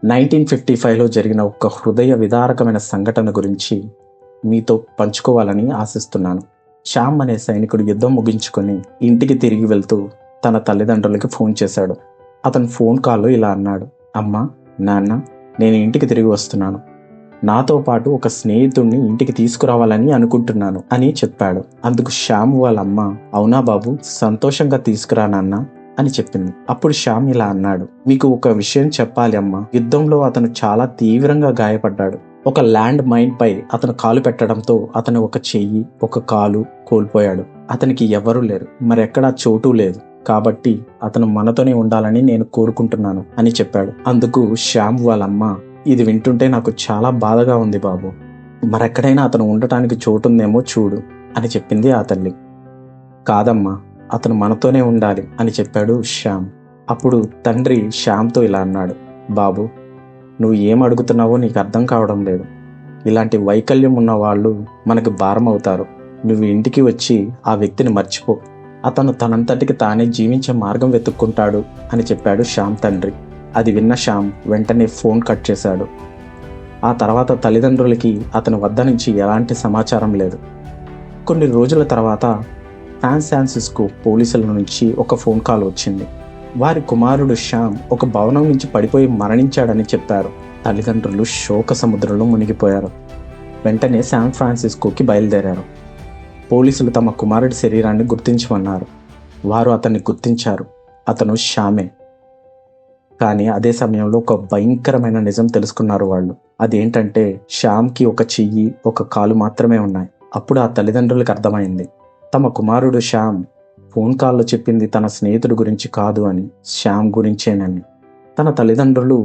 1955లో జరిగిన ఒక హృదయ విదారకమైన సంఘటన గురించి మీతో పంచుకోవాలని ఆశిస్తున్నాను. శ్యామ్ అనే సైనికుడు యుద్ధం ముగించుకొని ఇంటికి తిరిగి వెళ్తూ తన తల్లిదండ్రులకి ఫోన్ చేశాడు. అతను ఫోన్ కాల్లో ఇలా అన్నాడు: అమ్మా, నాన్న, నేను ఇంటికి తిరిగి వస్తున్నాను. నాతో పాటు ఒక స్నేహితుడిని ఇంటికి తీసుకురావాలని అనుకుంటున్నాను అని చెప్పాడు. అందుకు శ్యామ్ వాళ్ళ అమ్మ, అవునా బాబు, సంతోషంగా తీసుకురా నాన్న అని చెప్పింది. అప్పుడు శ్యామ్ ఇలా అన్నాడు: మీకు ఒక విషయం చెప్పాలి అమ్మా, యుద్ధంలో అతను చాలా తీవ్రంగా గాయపడ్డాడు. ఒక ల్యాండ్ మైన్ పై అతను కాలు పెట్టడంతో అతను ఒక చెయ్యి, ఒక కాలు కోల్పోయాడు. అతనికి ఎవరూ లేరు, మరెక్కడా చోటు లేదు. కాబట్టి అతను మనతోనే ఉండాలని నేను కోరుకుంటున్నాను అని చెప్పాడు. అందుకు శ్యామ్ వాళ్ళమ్మ, ఇది వింటుంటే నాకు చాలా బాధగా ఉంది బాబు, మరెక్కడైనా అతను ఉండటానికి చోటుందేమో చూడు అని చెప్పింది ఆ తల్లి. కాదమ్మా, అతను మనతోనే ఉండాలి అని చెప్పాడు శ్యామ్. అప్పుడు తండ్రి శ్యామ్తో ఇలా అన్నాడు: బాబు, నువ్వు ఏం అడుగుతున్నావో నీకు అర్థం కావడం లేదు. ఇలాంటి వైకల్యం ఉన్న వాళ్ళు మనకు భారం అవుతారు. నువ్వు ఇంటికి వచ్చి ఆ వ్యక్తిని మర్చిపో. అతను తనంతటికి తానే జీవించే మార్గం వెతుక్కుంటాడు అని చెప్పాడు శ్యామ్ తండ్రి. అది విన్న శ్యామ్ వెంటనే ఫోన్ కట్ చేశాడు. ఆ తర్వాత తల్లిదండ్రులకి అతని వద్ద నుంచి ఎలాంటి సమాచారం లేదు. కొన్ని రోజుల తర్వాత శాన్ ఫ్రాన్సిస్కో పోలీసుల నుంచి ఒక ఫోన్ కాల్ వచ్చింది. వారి కుమారుడు శ్యామ్ ఒక భవనం నుంచి పడిపోయి మరణించాడని చెప్పారు. తల్లిదండ్రులు శోక సముద్రంలో మునిగిపోయారు. వెంటనే శాన్ ఫ్రాన్సిస్కోకి బయలుదేరారు. పోలీసులు తమ కుమారుడి శరీరాన్ని గుర్తించమన్నారు. వారు అతన్ని గుర్తించారు. అతను శ్యామే. కానీ అదే సమయంలో ఒక భయంకరమైన నిజం తెలుసుకున్నారు వాళ్ళు. అదేంటంటే శ్యామ్కి ఒక చెయ్యి, ఒక కాలు మాత్రమే ఉన్నాయి. అప్పుడు ఆ తల్లిదండ్రులకు అర్థమైంది, తమ కుమారుడు శ్యామ్ ఫోన్ కాల్లో చెప్పింది తన స్నేహితుడి గురించి కాదు అని, శ్యామ్ గురించేనని. తన తల్లిదండ్రులు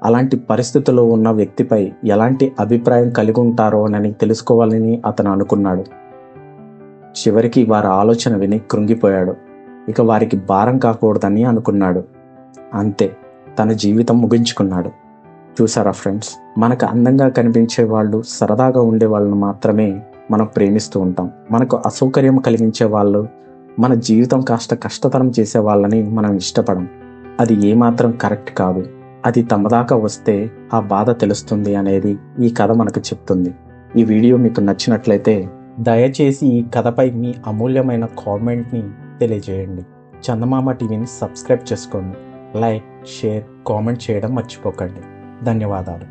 అలాంటి పరిస్థితుల్లో ఉన్న వ్యక్తిపై ఎలాంటి అభిప్రాయం కలిగి ఉంటారోనని తెలుసుకోవాలని అతను అనుకున్నాడు. చివరికి వారి ఆలోచన విని కృంగిపోయాడు. ఇక వారికి భారం కాకూడదని అనుకున్నాడు. అంతే, తన జీవితం ముగించుకున్నాడు. చూసారా ఫ్రెండ్స్, మనకు అందంగా కనిపించే వాళ్ళు, సరదాగా ఉండే వాళ్ళను మాత్రమే మనం ప్రేమిస్తూ ఉంటాం. మనకు అసౌకర్యం కలిగించే వాళ్ళు, మన జీవితం కాస్త కష్టతరం చేసే వాళ్ళని మనం ఇష్టపడం. అది ఏమాత్రం కరెక్ట్ కాదు. అది తమ దాకా వస్తే ఆ బాధ తెలుస్తుంది అనేది ఈ కథ మనకు చెప్తుంది. ఈ వీడియో మీకు నచ్చినట్లయితే దయచేసి ఈ కథపై మీ అమూల్యమైన కామెంట్ని తెలియజేయండి. చందమామ టీవీని సబ్స్క్రైబ్ చేసుకోండి. లైక్, షేర్, కామెంట్ చేయడం మర్చిపోకండి. ధన్యవాదాలు.